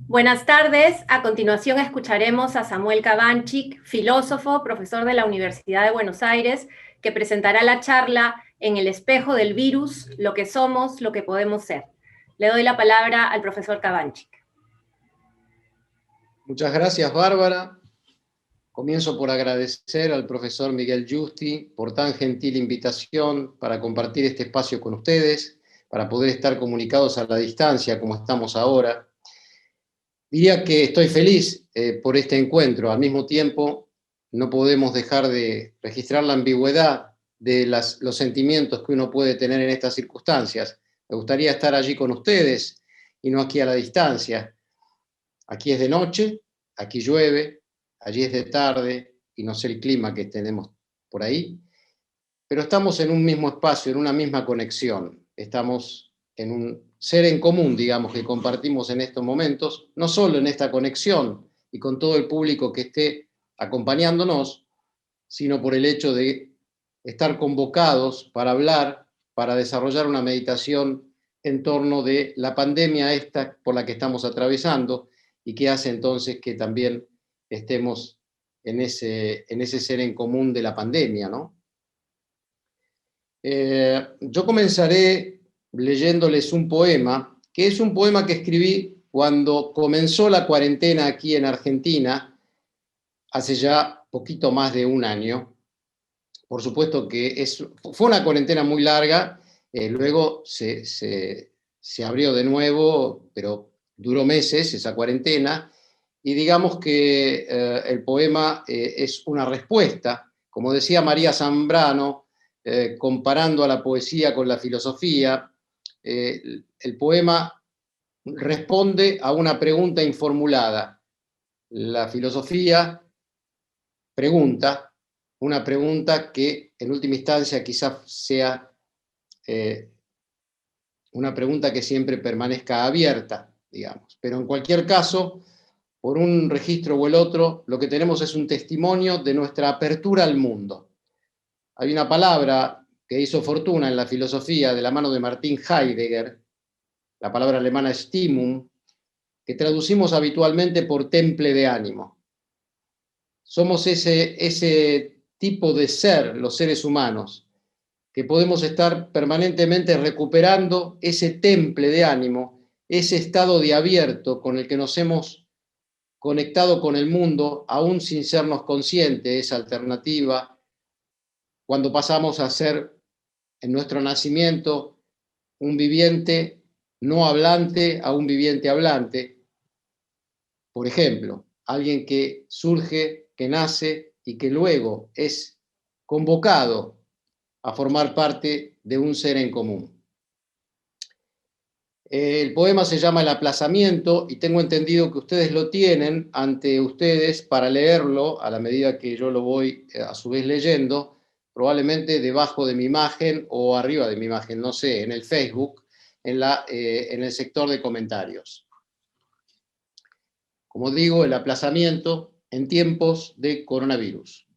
Buenas tardes. A continuación escucharemos a Samuel Cabanchik, filósofo, profesor de la Universidad de Buenos Aires, que presentará la charla En el espejo del virus, lo que somos, lo que podemos ser. Le doy la palabra al profesor Cabanchik. Muchas gracias, Bárbara. Comienzo por agradecer al profesor Miguel Justi por tan gentil invitación para compartir este espacio con ustedes, para poder estar comunicados a la distancia como estamos ahora. Diría que estoy feliz por este encuentro. Al mismo tiempo, no podemos dejar de registrar la ambigüedad de los sentimientos que uno puede tener en estas circunstancias. Me gustaría estar allí con ustedes y no aquí a la distancia. Aquí es de noche, aquí llueve, allí es de tarde y no sé el clima que tenemos por ahí, pero estamos en un mismo espacio, en una misma conexión. Estamos en un ser en común, digamos, que compartimos en estos momentos, no solo en esta conexión y con todo el público que esté acompañándonos, sino por el hecho de estar convocados para hablar, para desarrollar una meditación en torno de la pandemia esta por la que estamos atravesando y que hace entonces que también estemos en ese ser en común de la pandemia, ¿no? Yo comenzaré leyéndoles un poema, que es un poema que escribí cuando comenzó la cuarentena aquí en Argentina, hace ya poquito más de un año. Por supuesto que fue una cuarentena muy larga, luego se abrió de nuevo, pero duró meses esa cuarentena, y digamos que el poema es una respuesta, como decía María Zambrano, comparando a la poesía con la filosofía, el poema responde a una pregunta informulada. La filosofía pregunta, una pregunta que en última instancia quizás sea una pregunta que siempre permanezca abierta, digamos. Pero en cualquier caso, por un registro o el otro, lo que tenemos es un testimonio de nuestra apertura al mundo. Hay una palabra que hizo fortuna en la filosofía de la mano de Martin Heidegger, la palabra alemana Stimmung, que traducimos habitualmente por temple de ánimo. Somos ese tipo de ser, los seres humanos, que podemos estar permanentemente recuperando ese temple de ánimo, ese estado de abierto con el que nos hemos conectado con el mundo, aún sin sernos conscientes de esa alternativa, cuando pasamos a ser, en nuestro nacimiento, un viviente no hablante a un viviente hablante. Por ejemplo, alguien que surge, que nace y que luego es convocado a formar parte de un ser en común. El poema se llama El aplazamiento y tengo entendido que ustedes lo tienen ante ustedes para leerlo a la medida que yo lo voy a su vez leyendo, probablemente debajo de mi imagen o arriba de mi imagen, no sé, en el Facebook, en el sector de comentarios. Como digo, el aplazamiento en tiempos de coronavirus.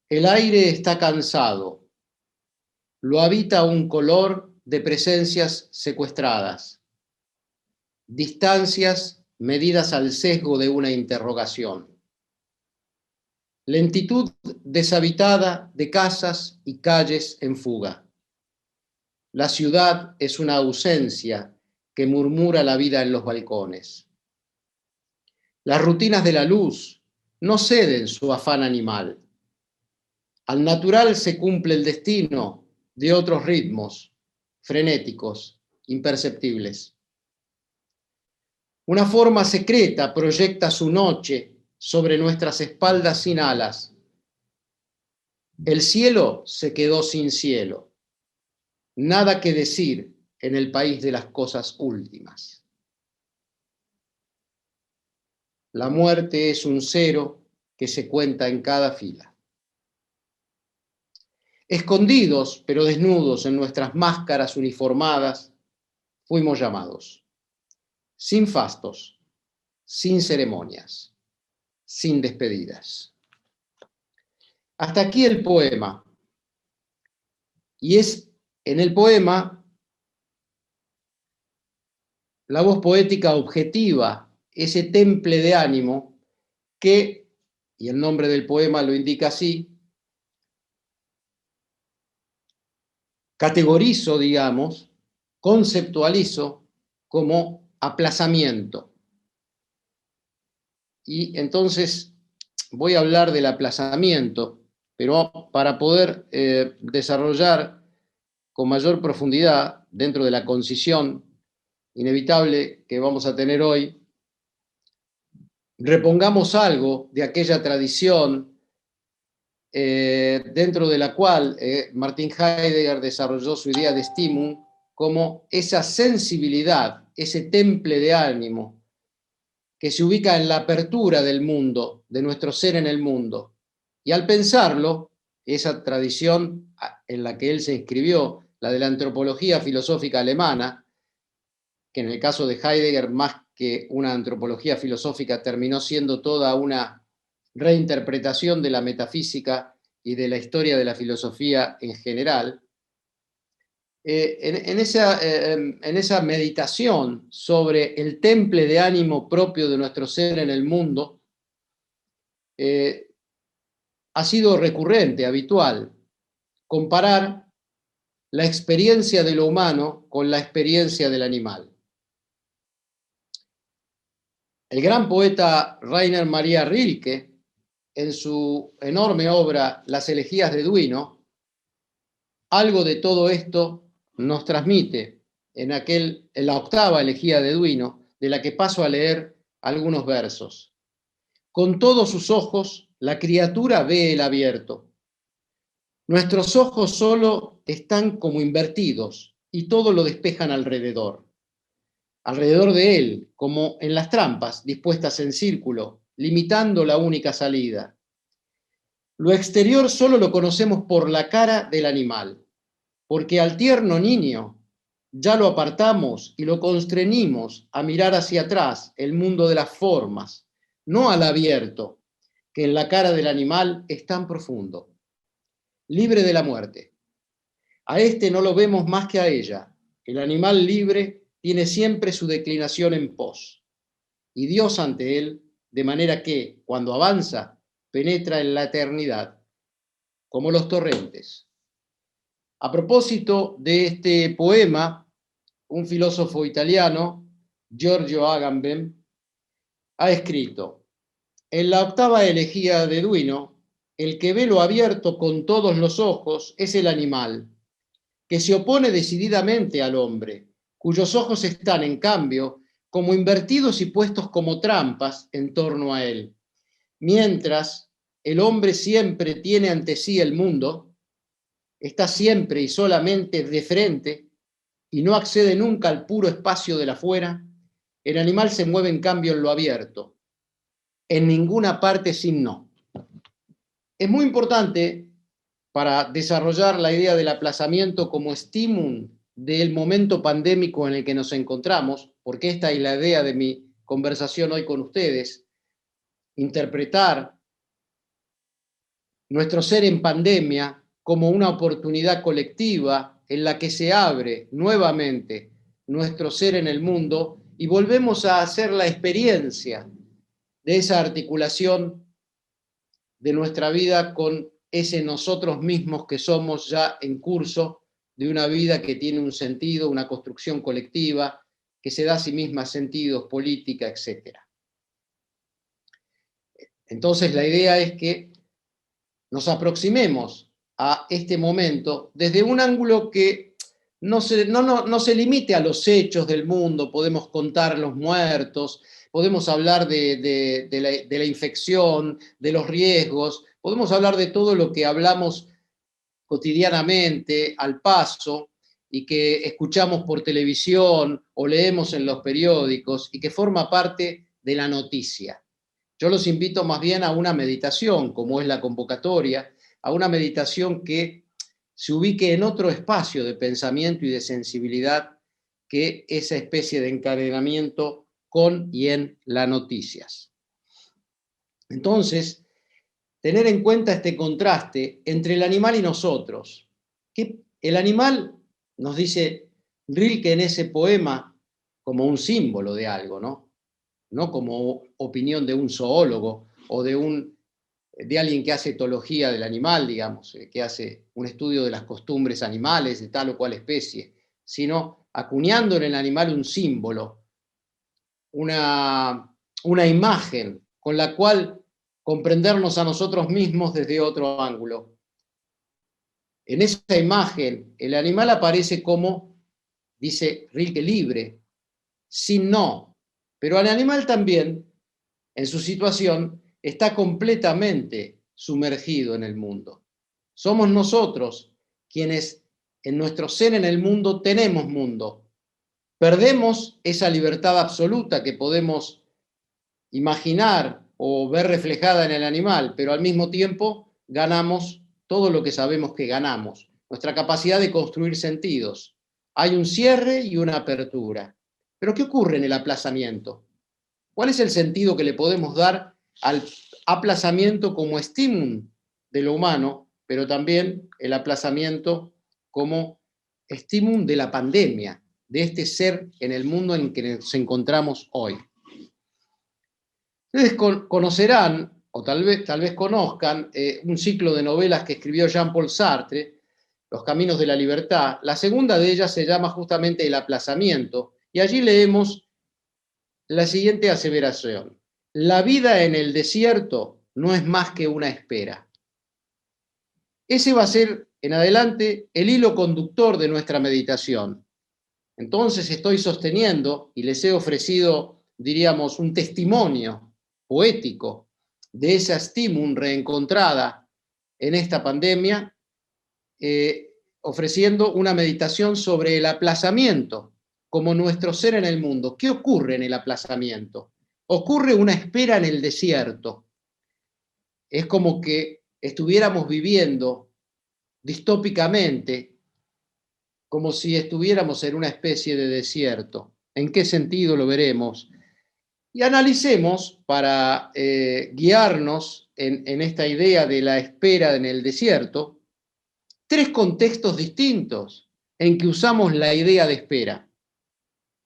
El aire está cansado, lo habita un color de presencias secuestradas, distancias medidas al sesgo de una interrogación, lentitud deshabitada de casas y calles en fuga. La ciudad es una ausencia que murmura la vida en los balcones. Las rutinas de la luz no ceden su afán animal. Al natural se cumple el destino de otros ritmos, frenéticos, imperceptibles. Una forma secreta proyecta su noche sobre nuestras espaldas sin alas. El cielo se quedó sin cielo. Nada que decir en el país de las cosas últimas. La muerte es un cero que se cuenta en cada fila. Escondidos, pero desnudos en nuestras máscaras uniformadas, fuimos llamados. Sin fastos, sin ceremonias, sin despedidas. Hasta aquí el poema. Y es en el poema la voz poética objetiva ese temple de ánimo que, y el nombre del poema lo indica así, categorizo, digamos, conceptualizo como aplazamiento. Y entonces voy a hablar del aplazamiento, pero para poder desarrollar con mayor profundidad dentro de la concisión inevitable que vamos a tener hoy, repongamos algo de aquella tradición dentro de la cual Martin Heidegger desarrolló su idea de Stimmung como esa sensibilidad, ese temple de ánimo que se ubica en la apertura del mundo, de nuestro ser en el mundo. Y al pensarlo, esa tradición en la que él se inscribió, la de la antropología filosófica alemana, que en el caso de Heidegger, más que una antropología filosófica, terminó siendo toda una reinterpretación de la metafísica y de la historia de la filosofía en general, en esa meditación sobre el temple de ánimo propio de nuestro ser en el mundo, ha sido recurrente, habitual, comparar la experiencia de lo humano con la experiencia del animal. El gran poeta Rainer Maria Rilke, en su enorme obra Las elegías de Duino, algo de todo esto nos transmite en la octava elegía de Duino, de la que paso a leer algunos versos. Con todos sus ojos, la criatura ve el abierto. Nuestros ojos solo están como invertidos y todo lo despejan alrededor. Alrededor de él, como en las trampas dispuestas en círculo, limitando la única salida. Lo exterior solo lo conocemos por la cara del animal, porque al tierno niño ya lo apartamos y lo constreñimos a mirar hacia atrás el mundo de las formas, no al abierto, que en la cara del animal es tan profundo, libre de la muerte. A este no lo vemos más que a ella. El animal libre tiene siempre su declinación en pos, y Dios ante él, de manera que, cuando avanza, penetra en la eternidad, como los torrentes. A propósito de este poema, un filósofo italiano, Giorgio Agamben, ha escrito: en la octava elegía de Duino, el que ve lo abierto con todos los ojos es el animal, que se opone decididamente al hombre, cuyos ojos están, en cambio, como invertidos y puestos como trampas en torno a él. Mientras el hombre siempre tiene ante sí el mundo, está siempre y solamente de frente y no accede nunca al puro espacio del afuera, el animal se mueve en cambio en lo abierto, en ninguna parte sin no. Es muy importante para desarrollar la idea del aplazamiento como estímulo del momento pandémico en el que nos encontramos, porque esta es la idea de mi conversación hoy con ustedes, interpretar nuestro ser en pandemia como una oportunidad colectiva en la que se abre nuevamente nuestro ser en el mundo y volvemos a hacer la experiencia de esa articulación de nuestra vida con ese nosotros mismos que somos ya en curso de una vida que tiene un sentido, una construcción colectiva, que se da a sí misma sentidos, política, etc. Entonces la idea es que nos aproximemos a este momento desde un ángulo que no se limite a los hechos del mundo. Podemos contar los muertos, podemos hablar de la infección, de los riesgos, podemos hablar de todo lo que hablamos cotidianamente, al paso, y que escuchamos por televisión o leemos en los periódicos y que forma parte de la noticia. Yo los invito más bien a una meditación, como es la convocatoria, a una meditación que se ubique en otro espacio de pensamiento y de sensibilidad que esa especie de encadenamiento con y en las noticias. Entonces, tener en cuenta este contraste entre el animal y nosotros. Que el animal, nos dice Rilke en ese poema, como un símbolo de algo, ¿no? No como opinión de un zoólogo o de alguien que hace etología del animal, digamos, que hace un estudio de las costumbres animales de tal o cual especie, sino acuñando en el animal un símbolo, una imagen con la cual comprendernos a nosotros mismos desde otro ángulo. En esa imagen, el animal aparece como, dice Rilke, libre, sin no, pero el animal también, en su situación, está completamente sumergido en el mundo. Somos nosotros quienes en nuestro ser en el mundo tenemos mundo. Perdemos esa libertad absoluta que podemos imaginar o ver reflejada en el animal, pero al mismo tiempo ganamos todo lo que sabemos que ganamos, nuestra capacidad de construir sentidos. Hay un cierre y una apertura. Pero ¿qué ocurre en el aplazamiento? ¿Cuál es el sentido que le podemos dar al aplazamiento como estímulo de lo humano, pero también el aplazamiento como estímulo de la pandemia, de este ser en el mundo en que nos encontramos hoy? Ustedes conocerán, o tal vez conozcan, un ciclo de novelas que escribió Jean-Paul Sartre, Los Caminos de la Libertad. La segunda de ellas se llama justamente El aplazamiento, y allí leemos la siguiente aseveración: la vida en el desierto no es más que una espera. Ese va a ser en adelante el hilo conductor de nuestra meditación. Entonces estoy sosteniendo y les he ofrecido, diríamos, un testimonio poético de esa estímula reencontrada en esta pandemia, ofreciendo una meditación sobre el aplazamiento como nuestro ser en el mundo. ¿Qué ocurre en el aplazamiento? Ocurre una espera en el desierto. Es como que estuviéramos viviendo distópicamente, como si estuviéramos en una especie de desierto. ¿En qué sentido? Lo veremos. Y analicemos, para guiarnos en esta idea de la espera en el desierto, tres contextos distintos en que usamos la idea de espera.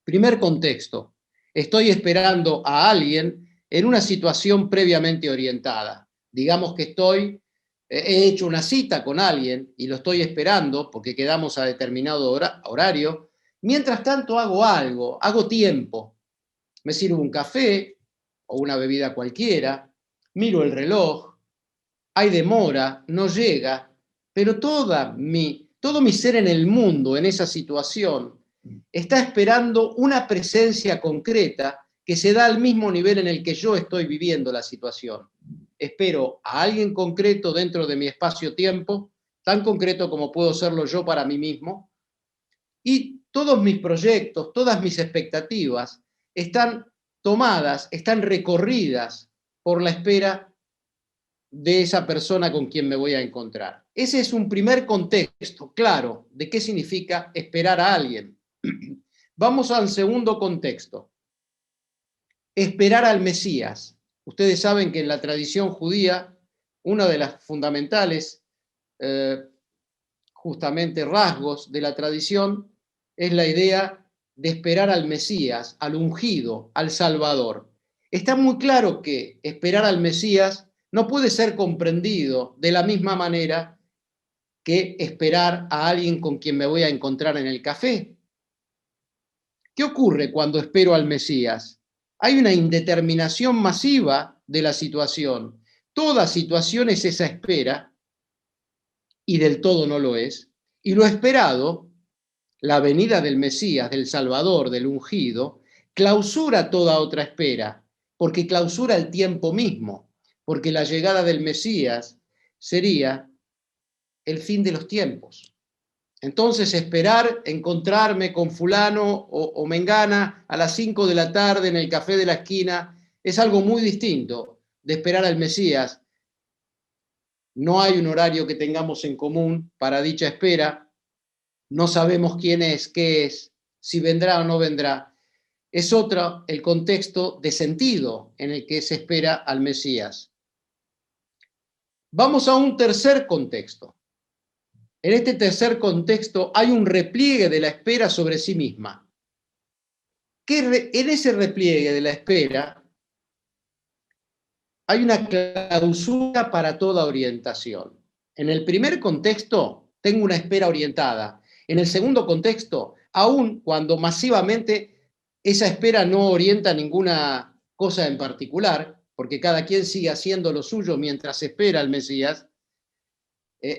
Primer contexto: estoy esperando a alguien en una situación previamente orientada. Digamos que he hecho una cita con alguien y lo estoy esperando porque quedamos a determinado horario. Mientras tanto hago algo, hago tiempo. Me sirvo un café o una bebida cualquiera, miro el reloj, hay demora, no llega, pero todo mi ser en el mundo, en esa situación, está esperando una presencia concreta que se da al mismo nivel en el que yo estoy viviendo la situación. Espero a alguien concreto dentro de mi espacio-tiempo, tan concreto como puedo serlo yo para mí mismo, y todos mis proyectos, todas mis expectativas están tomadas, están recorridas por la espera de esa persona con quien me voy a encontrar. Ese es un primer contexto claro de qué significa esperar a alguien. Vamos al segundo contexto: esperar al Mesías. Ustedes saben que en la tradición judía, una de las fundamentales justamente rasgos de la tradición es la idea de esperar al Mesías, al ungido, al Salvador. Está muy claro que esperar al Mesías no puede ser comprendido de la misma manera que esperar a alguien con quien me voy a encontrar en el café. ¿Qué ocurre cuando espero al Mesías? Hay una indeterminación masiva de la situación. Toda situación es esa espera, y del todo no lo es. Y lo esperado, la venida del Mesías, del Salvador, del ungido, clausura toda otra espera, porque clausura el tiempo mismo, porque la llegada del Mesías sería el fin de los tiempos. Entonces, esperar encontrarme con fulano o mengana a las 5 de la tarde en el café de la esquina es algo muy distinto de esperar al Mesías. No hay un horario que tengamos en común para dicha espera. No sabemos quién es, qué es, si vendrá o no vendrá. Es otro el contexto de sentido en el que se espera al Mesías. Vamos a un tercer contexto. En este tercer contexto hay un repliegue de la espera sobre sí misma. en ese repliegue de la espera hay una clausura para toda orientación. En el primer contexto, tengo una espera orientada. En el segundo contexto, aun cuando masivamente esa espera no orienta ninguna cosa en particular, porque cada quien sigue haciendo lo suyo mientras espera al Mesías,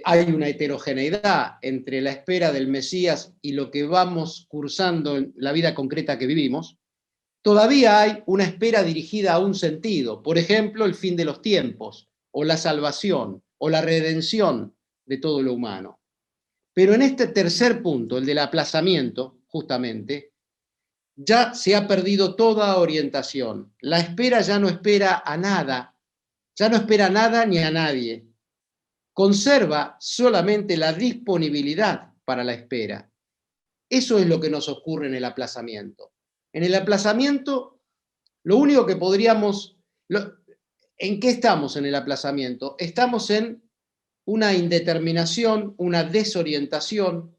hay una heterogeneidad entre la espera del Mesías y lo que vamos cursando en la vida concreta que vivimos. Todavía hay una espera dirigida a un sentido, por ejemplo, el fin de los tiempos, o la salvación, o la redención de todo lo humano. Pero en este tercer punto, el del aplazamiento, justamente, ya se ha perdido toda orientación. La espera ya no espera a nada, ya no espera a nada ni a nadie. Conserva solamente la disponibilidad para la espera. Eso es lo que nos ocurre en el aplazamiento. En el aplazamiento, lo único que podríamos... ¿En qué estamos en el aplazamiento? Estamos en una indeterminación, una desorientación,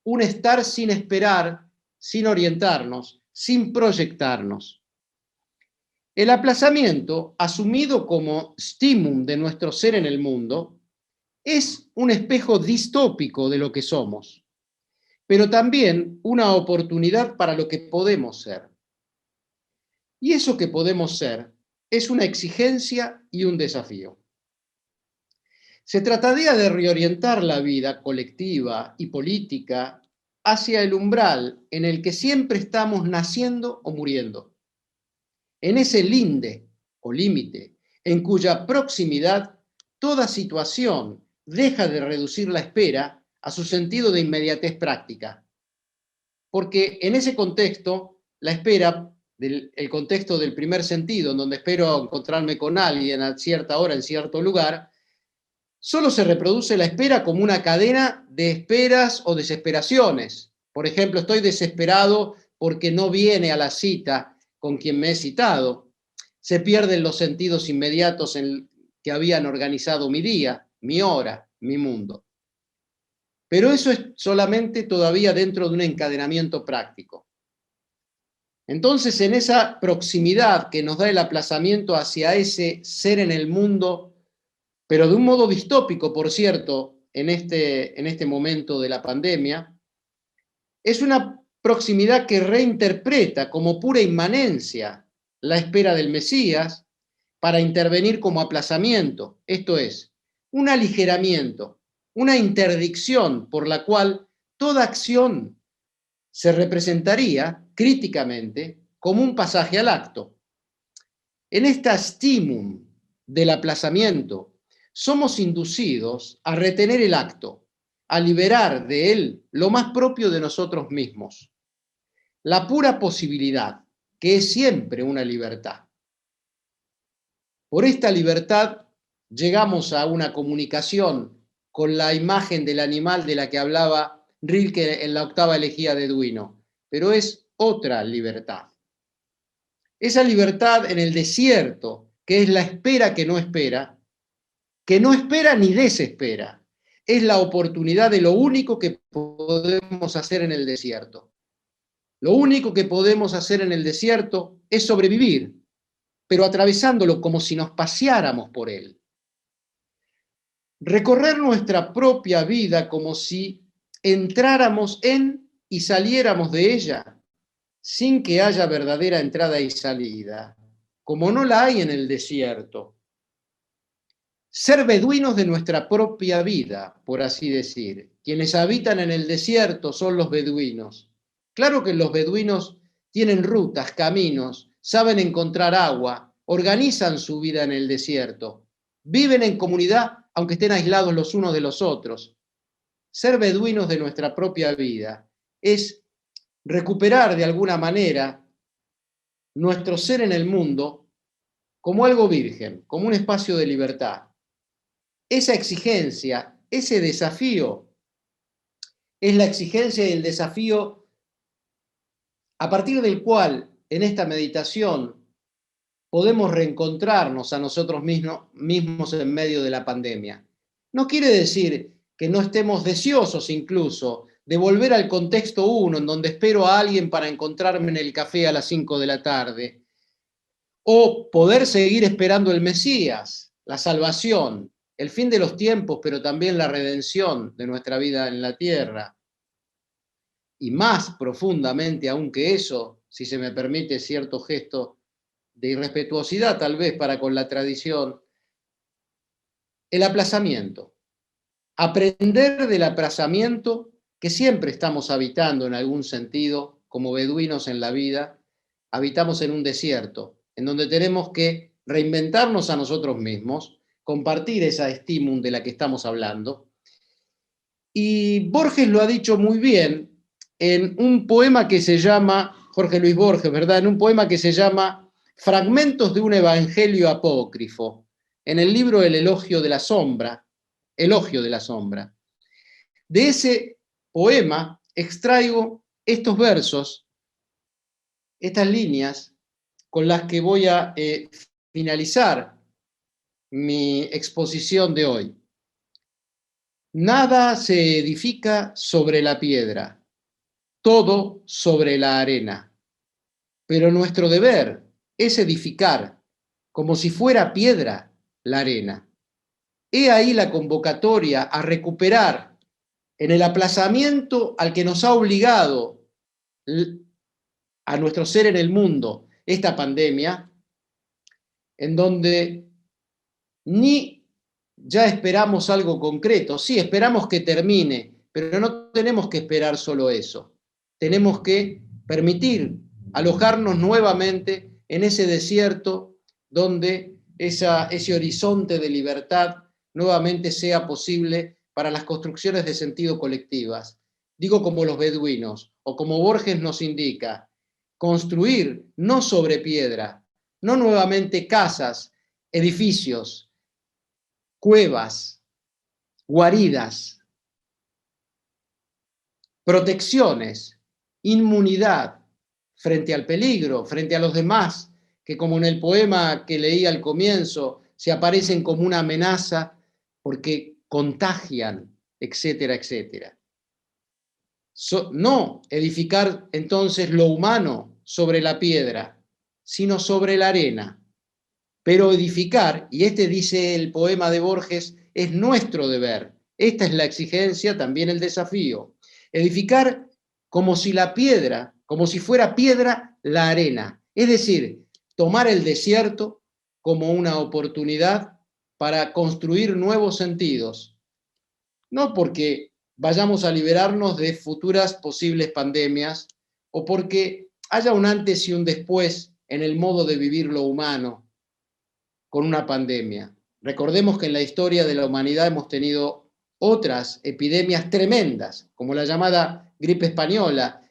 un estar sin esperar, sin orientarnos, sin proyectarnos. El aplazamiento, asumido como stimum de nuestro ser en el mundo, es un espejo distópico de lo que somos, pero también una oportunidad para lo que podemos ser. Y eso que podemos ser es una exigencia y un desafío. Se trataría de reorientar la vida colectiva y política hacia el umbral en el que siempre estamos naciendo o muriendo. En ese linde o límite en cuya proximidad toda situación deja de reducir la espera a su sentido de inmediatez práctica. Porque en ese contexto, la espera, el contexto del primer sentido, en donde espero encontrarme con alguien a cierta hora en cierto lugar, solo se reproduce la espera como una cadena de esperas o desesperaciones. Por ejemplo, estoy desesperado porque no viene a la cita con quien me he citado. Se pierden los sentidos inmediatos que habían organizado mi día, mi hora, mi mundo. Pero eso es solamente todavía dentro de un encadenamiento práctico. Entonces, en esa proximidad que nos da el aplazamiento hacia ese ser en el mundo, pero de un modo distópico, por cierto, en este momento de la pandemia, es una proximidad que reinterpreta como pura inmanencia la espera del Mesías para intervenir como aplazamiento, esto es, un aligeramiento, una interdicción por la cual toda acción se representaría críticamente como un pasaje al acto. En esta stimum del aplazamiento, somos inducidos a retener el acto, a liberar de él lo más propio de nosotros mismos, la pura posibilidad, que es siempre una libertad. Por esta libertad llegamos a una comunicación con la imagen del animal de la que hablaba Rilke en la octava elegía de Duino, pero es otra libertad. Esa libertad en el desierto, que es la espera que no espera ni desespera, es la oportunidad de lo único que podemos hacer en el desierto. Lo único que podemos hacer en el desierto es sobrevivir, pero atravesándolo como si nos paseáramos por él. Recorrer nuestra propia vida como si entráramos en y saliéramos de ella, sin que haya verdadera entrada y salida, como no la hay en el desierto. Ser beduinos de nuestra propia vida, por así decir. Quienes habitan en el desierto son los beduinos. Claro que los beduinos tienen rutas, caminos, saben encontrar agua, organizan su vida en el desierto, viven en comunidad aunque estén aislados los unos de los otros. Ser beduinos de nuestra propia vida es recuperar de alguna manera nuestro ser en el mundo como algo virgen, como un espacio de libertad. Esa exigencia, ese desafío, es la exigencia y el desafío a partir del cual en esta meditación podemos reencontrarnos a nosotros mismos en medio de la pandemia. No quiere decir que no estemos deseosos incluso de volver al contexto 1, en donde espero a alguien para encontrarme en el café a las 5 de la tarde, o poder seguir esperando el Mesías, la salvación, el fin de los tiempos, pero también la redención de nuestra vida en la tierra. Y más profundamente aún que eso, si se me permite cierto gesto de irrespetuosidad tal vez para con la tradición, el aplazamiento. Aprender del aplazamiento que siempre estamos habitando en algún sentido, como beduinos en la vida, habitamos en un desierto, en donde tenemos que reinventarnos a nosotros mismos, compartir esa estímum de la que estamos hablando. Y Borges lo ha dicho muy bien en un poema que se llama, Jorge Luis Borges, ¿verdad? En un poema que se llama Fragmentos de un Evangelio Apócrifo, en el libro El Elogio de la Sombra, Elogio de la Sombra. De ese poema extraigo estos versos, estas líneas, con las que voy a finalizar mi exposición de hoy. Nada se edifica sobre la piedra, todo sobre la arena. Pero nuestro deber es edificar, como si fuera piedra, la arena. He ahí la convocatoria a recuperar en el aplazamiento al que nos ha obligado a nuestro ser en el mundo esta pandemia, en donde ni ya esperamos algo concreto, sí, esperamos que termine, pero no tenemos que esperar solo eso. Tenemos que permitir alojarnos nuevamente en ese desierto donde ese horizonte de libertad nuevamente sea posible para las construcciones de sentido colectivas. Digo como los beduinos, o como Borges nos indica, construir no sobre piedra, no nuevamente casas, edificios, cuevas, guaridas, protecciones, inmunidad frente al peligro, frente a los demás, que como en el poema que leí al comienzo, se aparecen como una amenaza porque contagian, etcétera, etcétera. No edificar entonces lo humano sobre la piedra, sino sobre la arena. Pero edificar, y este dice el poema de Borges, es nuestro deber. Esta es la exigencia, también el desafío. Edificar como si la piedra, como si fuera piedra la arena. Es decir, tomar el desierto como una oportunidad para construir nuevos sentidos. No porque vayamos a liberarnos de futuras posibles pandemias o porque haya un antes y un después en el modo de vivir lo humano con una pandemia. Recordemos que en la historia de la humanidad hemos tenido otras epidemias tremendas, como la llamada gripe española,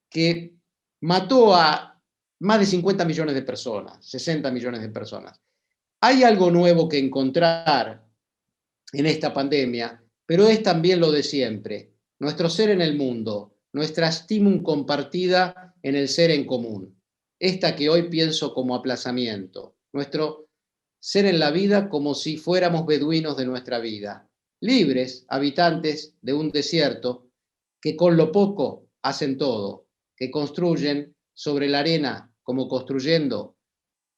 que mató a más de 50 millones de personas, 60 millones de personas. Hay algo nuevo que encontrar en esta pandemia, pero es también lo de siempre, nuestro ser en el mundo, nuestra estimum compartida en el ser en común, esta que hoy pienso como aplazamiento, nuestro ser en la vida como si fuéramos beduinos de nuestra vida, libres, habitantes de un desierto, que con lo poco hacen todo, que construyen sobre la arena como construyendo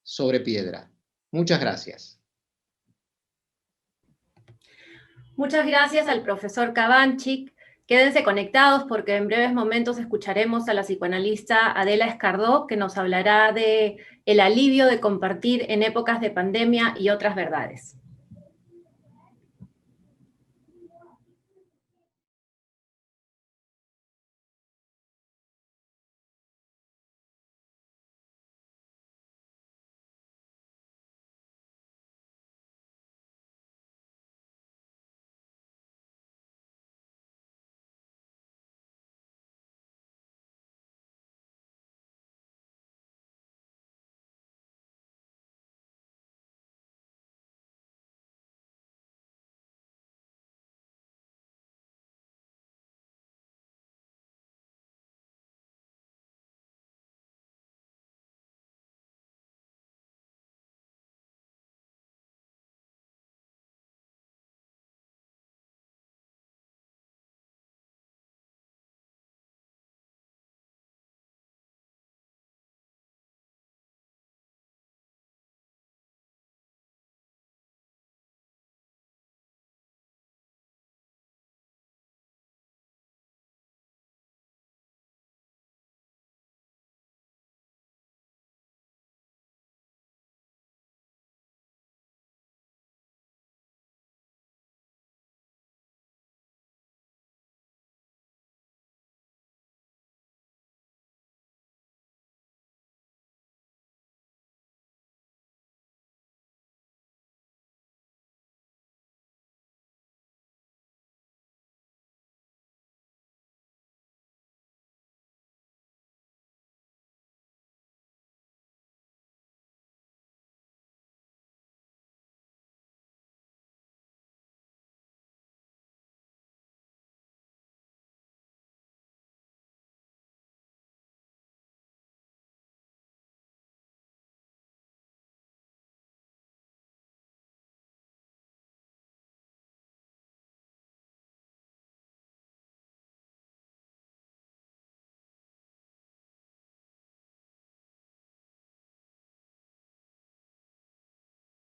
sobre piedra. Muchas gracias. Muchas gracias al profesor Cabanchik. Quédense conectados porque en breves momentos escucharemos a la psicoanalista Adela Escardó, que nos hablará de el alivio de compartir en épocas de pandemia y otras verdades.